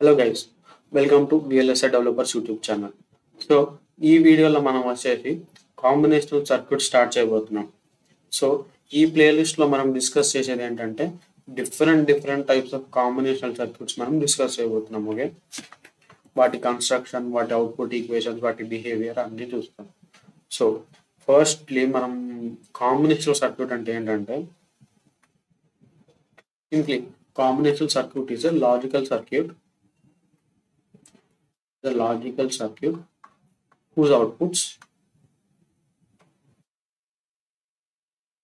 Hello guys, welcome to VLSI developers YouTube channel. So ఈ వీడియోలో మనం వచ్చేసి కాంబినేషనల్ సర్క్యూట్ స్టార్ట్ చేయబోతున్నాం. సో ఈ ప్లేలిస్ట్లో మనం డిస్కస్ చేసేది ఏంటంటే different types of combinational circuits మనం డిస్కస్ చేయబోతున్నాం. ఓకే, వాటి కన్స్ట్రక్షన్, వాటి అవుట్పుట్ ఈక్వేషన్స్, వాటి బిహేవియర్ అన్నీ చూస్తాం. సో ఫస్ట్లీ మనం కాంబినేషనల్ సర్క్యూట్ అంటే ఏంటంటే simply combinational circuit is a logical circuit whose outputs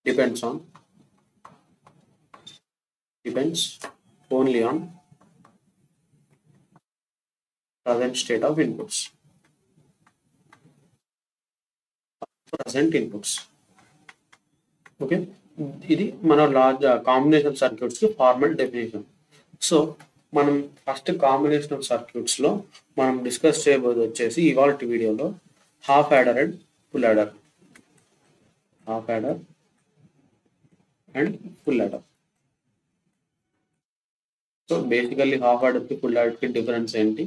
depends only on present state of inputs. Okay, ఇది మన కాంబినేషన్ సర్క్యూట్స్ కి ఫార్మల్ డెఫినేషన్. సో మనం ఫస్ట్ కాంబినేషనల్ సర్క్యూట్స్ లో మనం డిస్కస్ చేయబోయేది వచ్చేసి ఇవాళ వీడియోలో half adder and full adder. So basically half adder కి ఫుల్ యాడర్ కి డిఫరెన్స్ ఏంటి,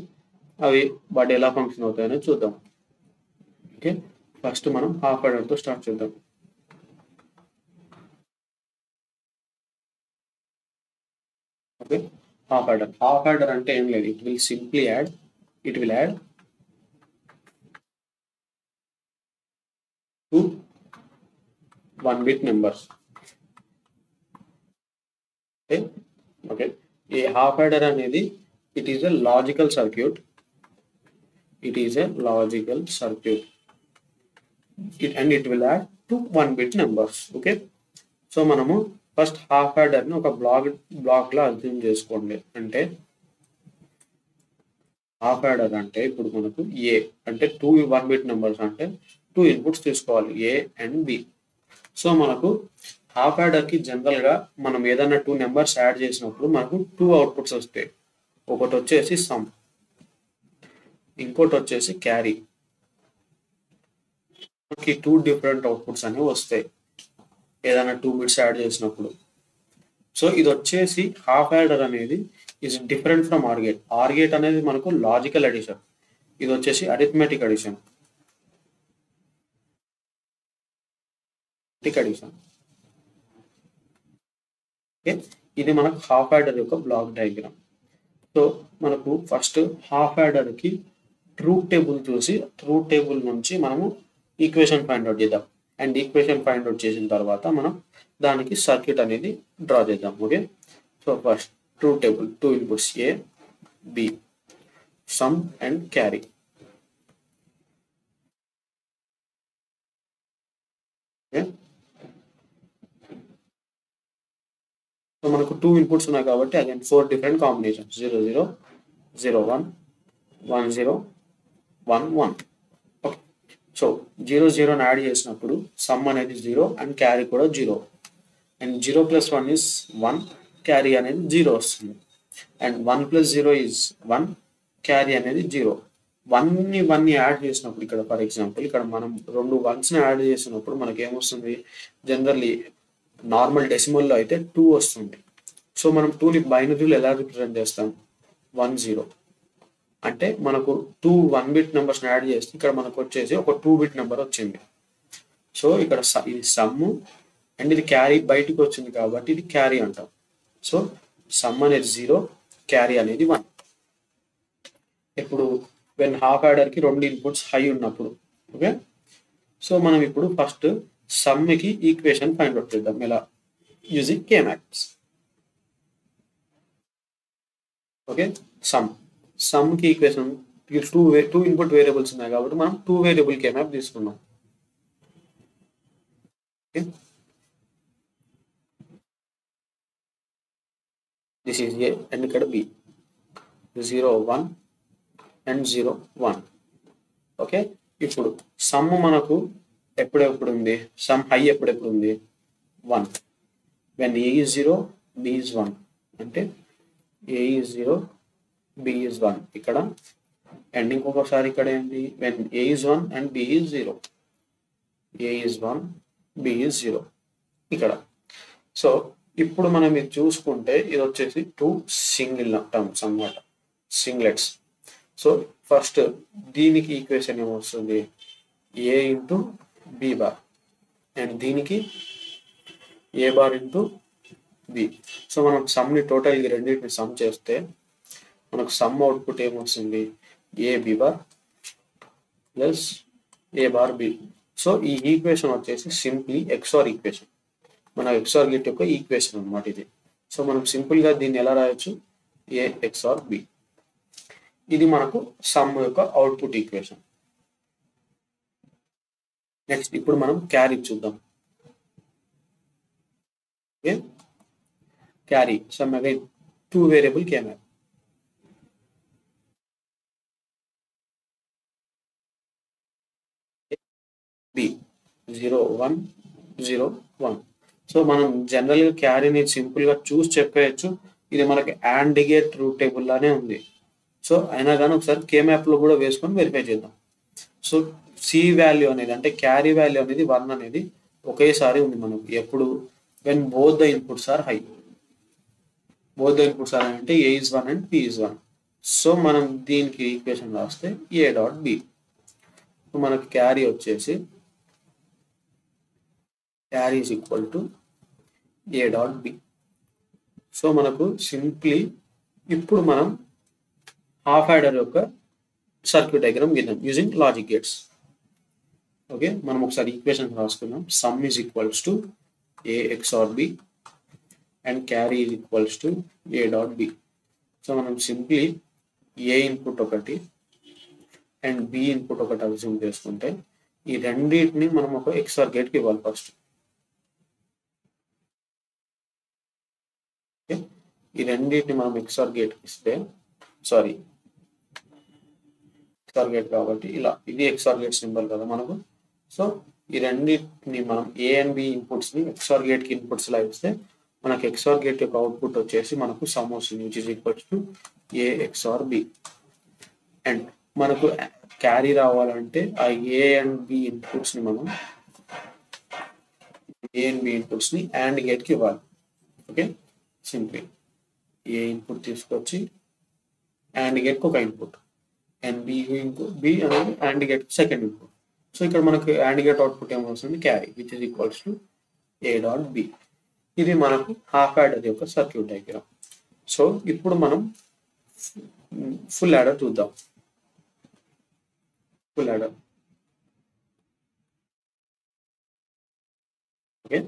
అవి వాటి ఎలా ఫంక్షన్ అవుతాయని చూద్దాం. ఓకే, ఫస్ట్ మనం హాఫ్ యాడర్ తో స్టార్ట్ చేద్దాం. ఓకే, హాఫ్ యాడర్ అంటే ఏం లేదు, it will add two 1-bit numbers. Okay, ఈ హాఫ్ యాడర్ అనేది it is a logical circuit. And it will add two 1-bit numbers. Okay, so మనము first half adder ని ఒక బ్లాక్ లా అర్థం చేసుకోండి. అంటే హాఫ్ యాడర్ అంటే ఇప్పుడు మనకు ఏ అంటే 2 1-bit numbers అంటే 2 ఇన్పుట్స్ తీసుకోవాలి, ఏ అండ్ బి. సో మనకు హాఫ్ యాడర్ కి జనరల్ గా మనం ఏదైనా 2 నెంబర్స్ యాడ్ చేసినప్పుడు మనకు 2 అవుట్పుట్స్ వస్తాయి. ఒకటి వచ్చేసి సమ్, ఇంకోటి వచ్చేసి క్యారీ. మనకి 2 డిఫరెంట్ అవుట్పుట్స్ అనేవి వస్తాయి ఏదైనా 2 బిట్స్ యాడ్ చేసినప్పుడు. సో ఇది వచ్చేసి హాఫ్ యాడర్ అనేది is different from or gate అనేది మనకు లాజికల్ అడిషన్, ఇది వచ్చేసి అరిథమెటిక్ అడిషన్. ఓకే, ఇది మనకు హాఫ్ యాడర్ యొక్క బ్లాక్ డయాగ్రామ్. సో మనకు ఫస్ట్ హాఫ్ యాడర్ కి ట్రూత్ టేబుల్ చూసి ట్రూత్ టేబుల్ నుంచి మనము ఈక్వేషన్ ఫైండ్ అవుట్ చేద్దాం. అండ్ ఈక్వేషన్ ఫైండ్ అవుట్ చేసిన తర్వాత మనం దానికి సర్క్యూట్ అనేది డ్రా చేద్దాం. Okay, so first truth table, 2 inputs A B, sum and carry. Okay, so మనకు 2 ఇన్పుట్స్ ఉన్నాయి కాబట్టి again 4 different combinations, 0 0 0 1 1 0 1 1. Okay, so 0 0 ని యాడ్ చేసినప్పుడు సమ్ అనేది 0 అండ్ క్యారీ కూడా 0. అండ్ 0 + 1 is 1, క్యారీ అనేది 0 వస్తుంది. అండ్ 1 + 0 is 1, క్యారీ అనేది 0. 1 ని యాడ్ చేసినప్పుడు ఇక్కడ ఫర్ ఎగ్జాంపుల్ ఇక్కడ మనం 2 1s ని యాడ్ చేసినప్పుడు మనకి ఏమొస్తుంది, జనరల్లీ నార్మల్ డెసిమల్లో అయితే 2 వస్తుంది. సో మనం 2ని బైనరీలో ఎలా రిప్రజెంట్ చేస్తాం, 1 0. అంటే మనకు 2 1-bit నెంబర్స్ యాడ్ చేస్తే ఇక్కడ మనకు వచ్చేసి ఒక 2-bit నెంబర్ వచ్చింది. సో ఇక్కడ ఇది సమ్ అండ్ ఇది క్యారీ బయటికి వచ్చింది కాబట్టి ఇది క్యారీ అంటాం. సో సమ్ అనేది 0, క్యారీ అనేది 1. ఇప్పుడు వెన్ హాఫ్ యాడర్ కి 2 ఇన్పుట్స్ హై ఉన్నప్పుడు. ఓకే, సో మనం ఇప్పుడు ఫస్ట్ సమ్ కి ఈక్వేషన్ ఫైండ్ అవుట్ చేద్దాం. ఎలా, యూజింగ్ K-max. ఓకే, సమ్ కి ఈక్వేషన్ 2 ఇన్పుట్ వేరియబుల్స్ ఉన్నాయి కాబట్టి మనం 2 వేరియబుల్ K-map తీసుకున్నాం. Okay, this is A and ఇక్కడ బి, 0 1 అండ్ 0 1. ఓకే, ఇప్పుడు సమ్ మనకు ఎప్పుడెప్పుడు ఉంది, సమ్ హై ఎప్పుడెప్పుడు ఉంది, 1. When A is 0 B is 1 అంటే ఏ ఈజ్ 0 బి ఈజ్ 1 ఇక్కడ. అండ్ ఇంకొకసారి ఇక్కడ ఏంటి, when A is 1 and B is 0, A is 1 B is 0 ఇక్కడ. సో ఇప్పుడు మనం ఇది చూసుకుంటే ఇది వచ్చేసి 2 సింగిల్ టర్మ్స్ అన్నమాట. సింగ్లెట్స్. సో ఫస్ట్ దీనికి ఈక్వేషన్ ఏమొస్తుంది, ఏ ఇంటూ బి బార్, అండ్ దీనికి ఏ బార్ ఇంటూ బి. సో మనం సమ్ని టోటల్ ఈ రెండింటిని సమ్ చేస్తే మనకు సమ్ అవుట్పుట్ ఏమొస్తుంది, A B bar plus A bar B. So ఈ ఈక్వేషన్ వచ్చేసి సింప్లీ ఎక్స్ఆర్ ఈక్వేషన్, మన ఎక్స్ఆర్ గేట్ యొక్క ఈక్వేషన్ అన్నమాట ఇది. సో మనం సింపుల్గా దీన్ని ఎలా రాయొచ్చు, ఏ ఎక్స్ఆర్ బి. ఇది మనకు సమ్ యొక్క అవుట్పుట్ ఈక్వేషన్. నెక్స్ట్ ఇప్పుడు మనం క్యారీ చూద్దాం. Okay, carry sum again 2 variable కెమెరా. బి 0 1 0 1. సో మనం జనరల్గా క్యారీని సింపుల్గా చూసి చెప్పేయచ్చు, ఇది మనకి యాండ్ గేట్ ట్రూత్ టేబుల్ లానే ఉంది. సో అయినా కానీ ఒకసారి కే మ్యాప్లో కూడా వేసుకొని వెరిఫై చేద్దాం. సో సి వాల్యూ అనేది అంటే క్యారీ వాల్యూ అనేది 1 అనేది ఒకేసారి ఉంది మనకు ఎప్పుడు, when both the inputs are high. Both the inputs are అంటే A is 1 and P is 1. So మనం దీనికి ఈక్వేషన్ రాస్తే ఏ డాట్ బి. మనకు క్యారీ వచ్చేసి carry is equal to A dot B. So మనకు సింప్లీ ఇప్పుడు మనం హాఫ్ యాడర్ యొక్క సర్క్యూట్ డయాగ్రామ్ గీద్దాం యూజింగ్ లాజిక్ గేట్స్. ఓకే, మనం ఒకసారి ఈక్వేషన్ రాసుకుందాం. Sum is equals to A XOR B and carry is equals to A dot B. So మనం simply A input ఒకటి అండ్ బి ఇన్పుట్ ఒకటి assume చేసుకుంటే ఈ రెండింటిని మనం ఒక ఎక్స్ఆర్ గేట్కి ఇవ్వాలి ఫస్ట్. ఈ రెండింటిని మనం ఎక్స్ఆర్ గేట్ ఇస్తే, సారీ ఎక్స్ఆర్ గేట్ కాబట్టి ఇలా, ఇది ఎక్స్ఆర్ గేట్ సింబల్ కదా మనకు. సో ఈ రెండింటిని మనం ఏ అండ్ బి ఇన్పుట్స్ని ఎక్స్ఆర్ గేట్కి ఇన్పుట్స్ లా ఇస్తే మనకు ఎక్స్ఆర్ గేట్ యొక్క అవుట్పుట్ వచ్చేసి మనకు సమ్ వస్తుంది, which is equals to A XOR B. And మనకు క్యారీ రావాలంటే ఆ ఏ అండ్ బి ఇన్పుట్స్ని మనం ఏ అండ్ బి ఇన్పుట్స్ని యాండ్ గేట్కి ఇవ్వాలి. ఓకే, సింప్లీ ఏ ఇన్పుట్ తీసుకొచ్చి యాండ్ గేట్కి ఒక ఇన్పుట్ అండ్ బి అనేది AND gate second input. So ఇక్కడ మనకు యాండ్ గేట్ అవుట్పుట్ ఏమొస్తుంది, carry which is equals to A dot B. ఇది మనకు హాఫ్ యాడర్ యొక్క సర్క్యూట్ డయాగ్రామ్. సో ఇప్పుడు మనం ఫుల్ యాడర్ చూద్దాం. Full adder. Okay,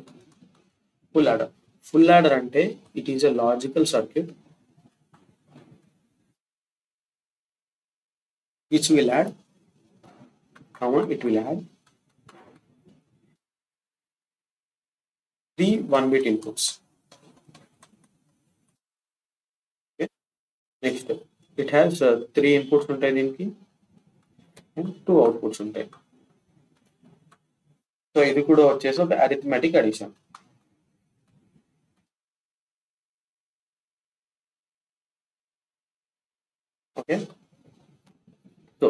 full adder. Full adder అంటే it is a logical circuit which will add, it will add 3 1-bit inputs. Okay, next it has 3 inputs ఉంటాయి దీనికి and 2 outputs ఉంటాయి. So ఇది కూడా వచ్చేసి ఒక అరిథమెటిక్ అడిషన్. ఓకే, సో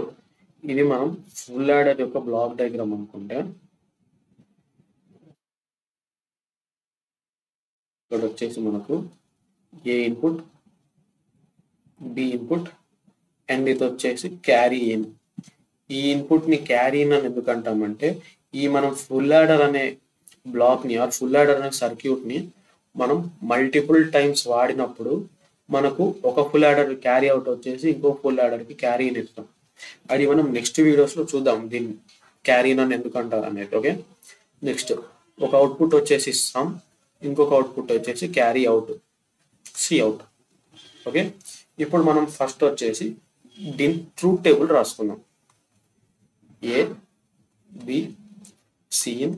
ఇది మనం ఫుల్ యాడర్ యొక్క బ్లాక్ డయాగ్రామ్ అనుకుంటే ఇక్కడ వచ్చేసి మనకు ఏ ఇన్పుట్ బి ఇన్పుట్ అండ్ ఇది వచ్చేసి క్యారీ ఇన్. ఈ ఇన్పుట్ ని క్యారీ ఇన్ అని ఎందుకు అంటామంటే ఈ మనం ఫుల్ యాడర్ అనే బ్లాక్ ని ఆర్ ఫుల్ యాడర్ అనే సర్క్యూట్ ని మనం మల్టిపుల్ టైమ్స్ వాడినప్పుడు మనకు ఒక ఫుల్ యాడర్ క్యారీ అవుట్ వచ్చేసి ఇంకో ఫుల్ యాడర్ కి క్యారీ ఇన్ ఇస్తాం. అది మనం నెక్స్ట్ వీడియోస్ లో చూద్దాం దీన్ని క్యారీ ఇన్ అని ఎందుకు అంటారు అనేది. ఓకే, నెక్స్ట్ ఒక అవుట్పుట్ వచ్చేసి సమ్, ఇంకొక అవుట్పుట్ వచ్చేసి carry out, C out. Okay, ఇప్పుడు మనం ఫస్ట్ వచ్చేసి దీని ట్రూత్ టేబుల్ రాసుకుందాం. A B C in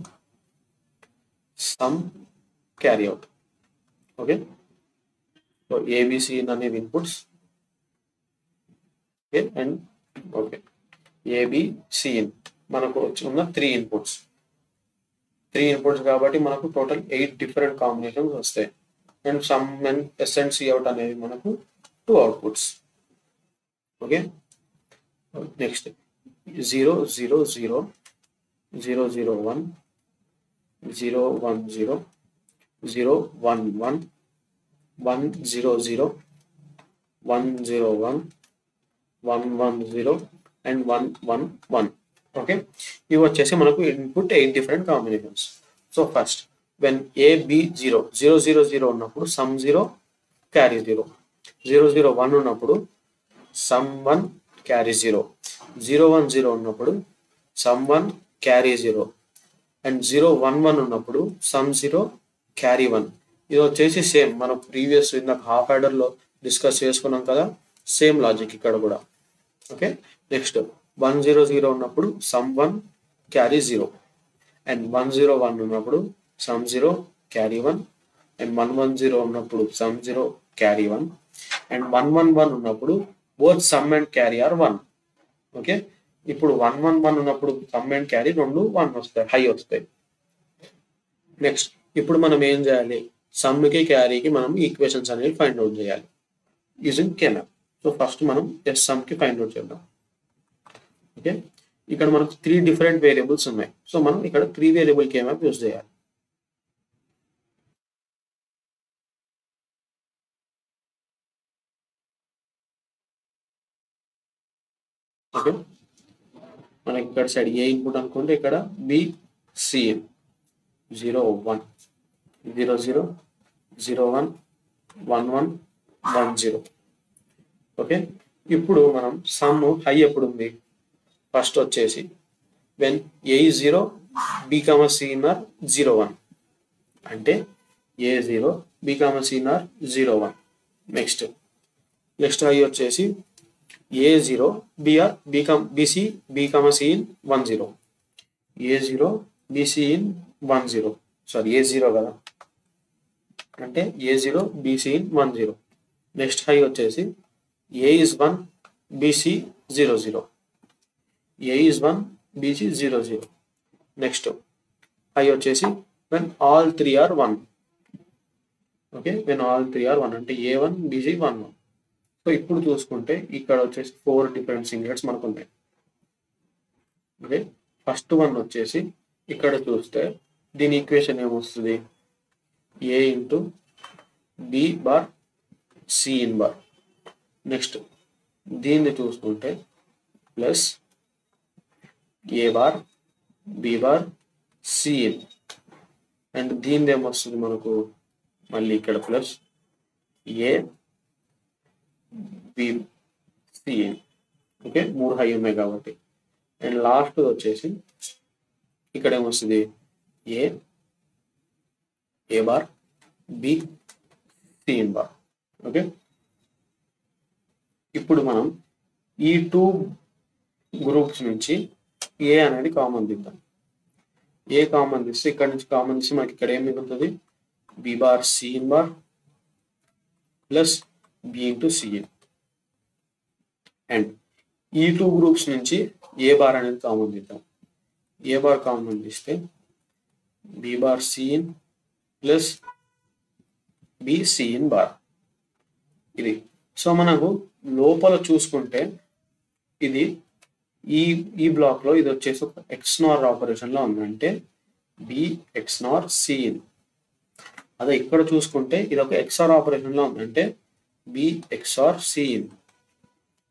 sum carry out. Okay, so ABC అనేవి inputs. Okay, and okay ABC in మనకు ఉన్న 3 ఇన్పుట్స్. 3 ఇన్పుట్స్ కాబట్టి మనకు టోటల్ 8 డిఫరెంట్ కాంబినేషన్స్ వస్తాయి. And sum and S and C out అనేవి మనకు 2 outputs. Okay, next 0 0 0 0 0 1 0 1 0 0 1 1 1 0 0 1 0 1 110 and 111. Okay, ఇవి వచ్చేసి మనకు input 8 different combinations. So first when AB0 ఉన్నప్పుడు సమ్ 0 క్యారీ 0, 001 ఉన్నప్పుడు సమ్ 1 క్యారీ 0, 010 ఉన్నప్పుడు సమ్ 1 క్యారీ 0 అండ్ 011 ఉన్నప్పుడు సమ్ 0 క్యారీ 1. ఇది వచ్చేసి సేమ్ మనం ప్రీవియస్ ఇందాక హాఫ్ ఆర్డర్లో డిస్కస్ చేసుకున్నాం కదా, సేమ్ లాజిక్ ఇక్కడ కూడా. ఓకే, నెక్స్ట్ 100 ఉన్నప్పుడు సమ్ 1 క్యారీ 0 అండ్ 101 ఉన్నప్పుడు సమ్ 0 క్యారీ 1 అండ్ 110 ఉన్నప్పుడు సమ్ 0 క్యారీ 1 అండ్ 111 ఉన్నప్పుడు both sum and carry are 1. Okay, ఇప్పుడు 111 ఉన్నప్పుడు సమ్ అండ్ క్యారీ రెండు 1 వస్తాయి, హై వస్తాయి. నెక్స్ట్ ఇప్పుడు మనం ఏం చేయాలి, సమ్కి క్యారీకి మనం ఈక్వేషన్స్ అనేవి ఫైండ్ అవుట్ చేయాలి యూజింగ్ K-మ్యాప్. సో ఫస్ట్ మనం సమ్కి ఫైండ్ అవుట్ చేద్దాం. ఓకే, ఇక్కడ మనకు 3 డిఫరెంట్ వేరియబుల్స్ ఉన్నాయి. సో మనం ఇక్కడ 3 వేరియబుల్ K-మ్యాప్ యూజ్ చేయాలి. ఓకే, మనకి ఇక్కడ సైడ్ ఏ ఇన్పుట్ అనుకుంటే ఇక్కడ BCN 01 00 01 11 10. ఓకే, ఇప్పుడు మనం సమ్ హై ఎప్పుడు ఉంది, ఫస్ట్ వచ్చేసి వెన్ A0 B,C ఆర్ 01 అంటే A0 B,C are 01. Next high వచ్చేసి A0 BC B,C in 10, A0 BC in 10, sorry A0 కదా అంటే A0 BC in 10. Next high వచ్చేసి A is 1 BC 00, A is 1 BC 00. Next high వచ్చేసి when all 3 are 1. Okay, when all 3 are 1 అంటే A1 BC 11. So ఇప్పుడు చూసుకుంటే ఇక్కడ వచ్చేసి 4 different సింగిలెట్స్ మనకు ఉన్నాయి. ఓకే, ఫస్ట్ వన్ వచ్చేసి ఇక్కడ చూస్తే దీని ఈక్వేషన్ ఏమొస్తుంది, A into B bar C in bar. Next దీన్ని చూసుకుంటే plus A bar B bar C in and దీనిది ఏమొస్తుంది మనకు మళ్ళీ ఇక్కడ plus A B C in. Okay, 3 high ఉన్నాయి కాబట్టి. అండ్ లాస్ట్ వచ్చేసి ఇక్కడ ఏమొస్తుంది A bar B C in bar. Okay, ఇప్పుడు మనం ఈ 2 గ్రూప్స్ నుంచి A అనేది కామన్ తీద్దాం. A కామన్ తీస్తే ఇక్కడ నుంచి కామన్ తీస్తే మనకి ఇక్కడ ఏం మిగులుతుంది, B bar C in bar plus B into C in. And ఈ 2 గ్రూప్స్ నుంచి A బార్ అనేది కామన్ తీద్దాం. A బార్ కామన్ తీస్తే B bar C in plus B C in bar ఇది. సో మనకు లోపల చూసుకుంటే ఇది ఈ బ్లాక్ లో ఇది వచ్చేసి ఒక XNOR ఆపరేషన్ లో ఉందంటే B XNOR C ఇన్. అదే ఇక్కడ చూసుకుంటే ఇది ఒక XOR ఆపరేషన్ లో ఉందంటే B XOR C in.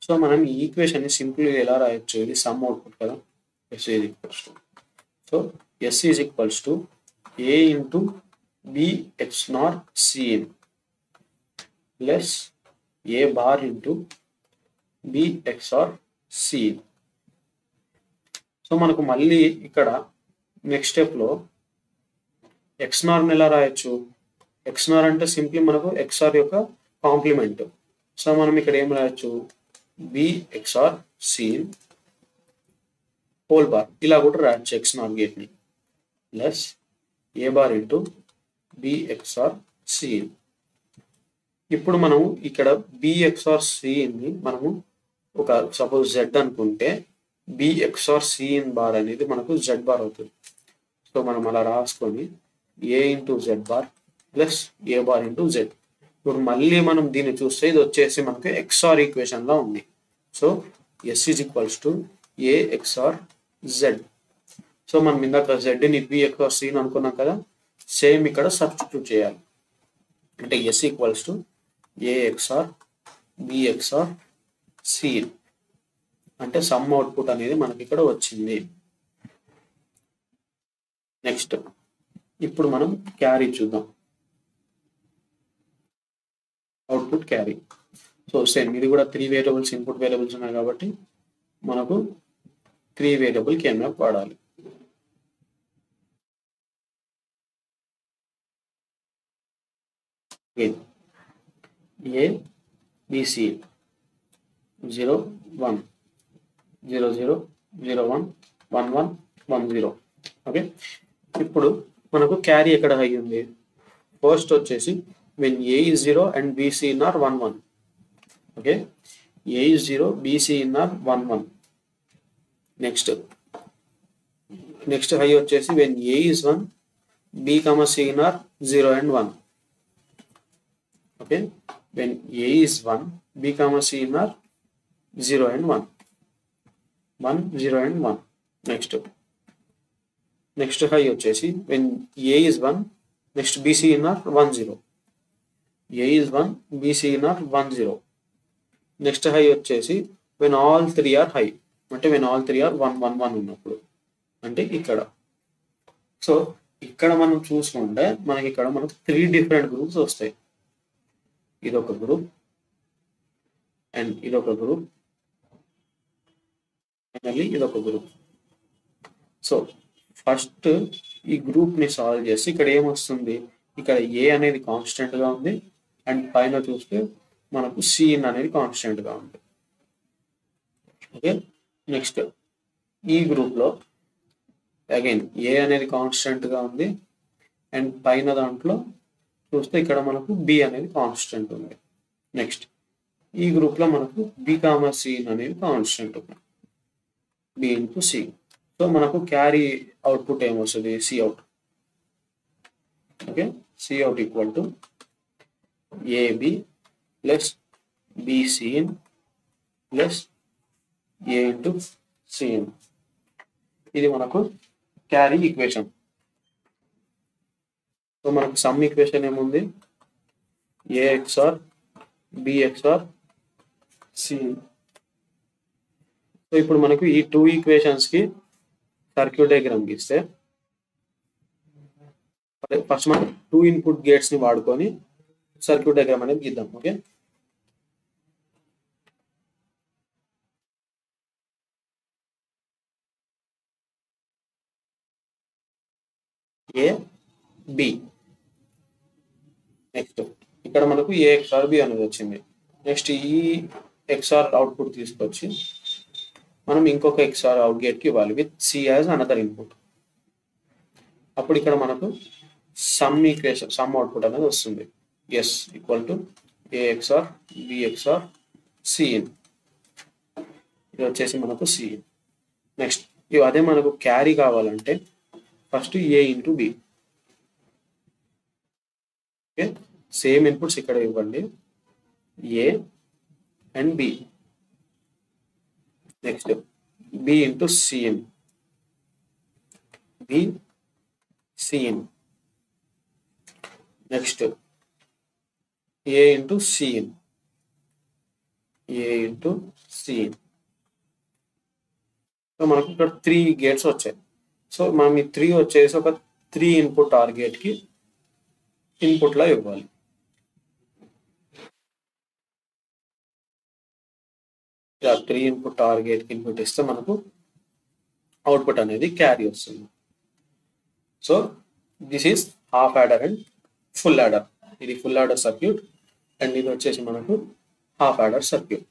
So మనం ఈ ఈక్వేషన్ ని సింపుల్ గా ఎలా రాయొచ్చు, ఇది సమ్ అవుట్పుట్ కదా, S is equals to, so S is equals to A into B XNOR C in plus A bar into B XOR C in. So మనకు మళ్ళీ ఇక్కడ నెక్స్ట్ స్టెప్ లో XNOR ని ఎలా రాయొచ్చు, XNOR అంటే సింప్లీ మనకు XOR యొక్క కాంప్లిమెంట్. సో మనం ఇక్కడ ఏం రాయొచ్చు, B XOR C in whole bar ఇలా కూడా రాయొచ్చు XNOR గేట్ ని plus A bar into B XOR C in. ఇప్పుడు మనము ఇక్కడ B XOR C ని మనము ఒక సపోజ్ Z అనుకుంటే B XOR C in bar అనేది మనకు Z బార్ అవుతుంది. సో మనం అలా రాసుకొని A into Z bar plus A bar into Z. ఇప్పుడు మళ్ళీ మనం దీన్ని చూస్తే ఇది వచ్చేసి మనకు XOR ఈక్వేషన్ లో ఉంది. So S is equals to A XOR Z. So మనం ఇందాక Z ని B XOR C అనుకున్నాం కదా, సేమ్ ఇక్కడ సబ్స్టిట్యూట్ చేయాలి. అంటే S equals to A XOR B XOR C. అంటే సమ్ అవుట్పుట్ అనేది మనకి ఇక్కడ వచ్చింది. నెక్స్ట్ ఇప్పుడు మనం క్యారీ చూద్దాం. Output carry. సో సేమ్ ఇది కూడా 3 వేరియబుల్స్ ఇన్పుట్ వేరియబుల్స్ ఉన్నాయి కాబట్టి మనకు 3 వేరియబుల్ కేమ్యాప్ వాడాలి. A BC 0 1 0 0 0 1 1 1 1 0. ఓకే, ఇప్పుడు మనకు క్యారీ ఎక్కడ హై ఉంది? ఫస్ట్ వచ్చేసి when A is 0 and BC in are 1 1. Okay, A is 0 BC in are 1 1. Next high వచ్చేసి when A is 1 B, C in are 0 and 1. Okay, when A is 1 B, C in are 0 and 1 1 0 and 1. Next high వచ్చేసి when A is 1 next BC in are 1 0. A is 1 BC in are 1 0. Next high వచ్చేసి when all 3 are high, అంటే when all 3 are 1 1 1 ఉన్నప్పుడు, అంటే ఇక్కడ. So ఇక్కడ మనం చూసుకుంటే మనకి ఇక్కడ మనకు 3 డిఫరెంట్ గ్రూప్స్ వస్తాయి. ఇదొక గ్రూప్ అండ్ ఇదొక గ్రూప్, ఫైనల్లీ ఇదొక గ్రూప్. సో ఫస్ట్ ఈ గ్రూప్ ని సాల్వ్ చేసి ఇక్కడ ఏమొస్తుంది? ఇక్కడ ఏ అనేది కాన్స్టెంట్ గా ఉంది అండ్ పైన చూస్తే మనకు సిన్ అనేది కాన్స్టెంట్ గా ఉంది. ఓకే, నెక్స్ట్ ఈ గ్రూప్ లో అగైన్ ఏ అనేది కాన్స్టెంట్ గా ఉంది అండ్ పైన దాంట్లో చూస్తే ఇక్కడ మనకు బి అనేది కాన్స్టెంట్ ఉంది. నెక్స్ట్ ఈ గ్రూప్ లో మనకు బి కామా సిన్ అనేది కాన్స్టెంట్ ఉంది, బి ఇంటూ సి. సో మనకు క్యారీ అవుట్పుట్ ఏమొస్తుంది? C out. Okay, C out equal to AB plus BC in plus A into C in. ఇది మనకు క్యారీ ఈక్వేషన్. సో మనకు సమ్ ఈక్వేషన్ ఏముంది? A XOR B XOR C. So ఇప్పుడు మనకు ఈ 2 equations కి సర్క్యూట్ డయాగ్రామ్ గీస్తే ఫస్ట్ మనం 2 ఇన్పుట్ గేట్స్ ని వాడుకొని సర్క్యూట్ డయాగ్రామ్ అనేది గీద్దాం. Okay, A B. నెక్స్ట్ ఇక్కడ మనకు ఏ ఎక్స్ఆర్ బి అనేది వచ్చింది. నెక్స్ట్ ఈ ఎక్స్ఆర్ అవుట్పుట్ తీసుకొచ్చి మనం ఇంకొక ఎక్స్ఆర్ అవుట్ గేట్ కి ఇవ్వాలి with C as another input. అప్పుడు ఇక్కడ మనకు సమ్ ఈక్వేషన్ సమ్ అవుట్పుట్ అనేది వస్తుంది. S equal to A XOR B XOR C in. ఇది వచ్చేసి మనకు సిఇన్. నెక్స్ట్ అదే మనకు క్యారీ కావాలంటే first A into B. Okay, same inputs ఇక్కడ ఇవ్వండి, A and B. Next B into C in, B C in. Next A into C in, A into C in. So మనకు ఇక్కడ 3 గేట్స్ వచ్చాయి. సో మనం ఈ 3 వచ్చేసి ఒక 3 ఇన్పుట్ ఆర్ గేట్ కి ఇన్పుట్ లా ఇవ్వాలి. ఇలా 3 ఇన్పుట్ ఆర్ గేట్ కి ఇన్పుట్ ఇస్తే మనకు అవుట్పుట్ అనేది క్యారీ వస్తుంది. So this is half adder and full adder. ఇది ఫుల్ యాడర్ సర్క్యూట్ అండ్ ఇది వచ్చేసి మనకు హాఫ్ యాడర్ సర్క్యూట్.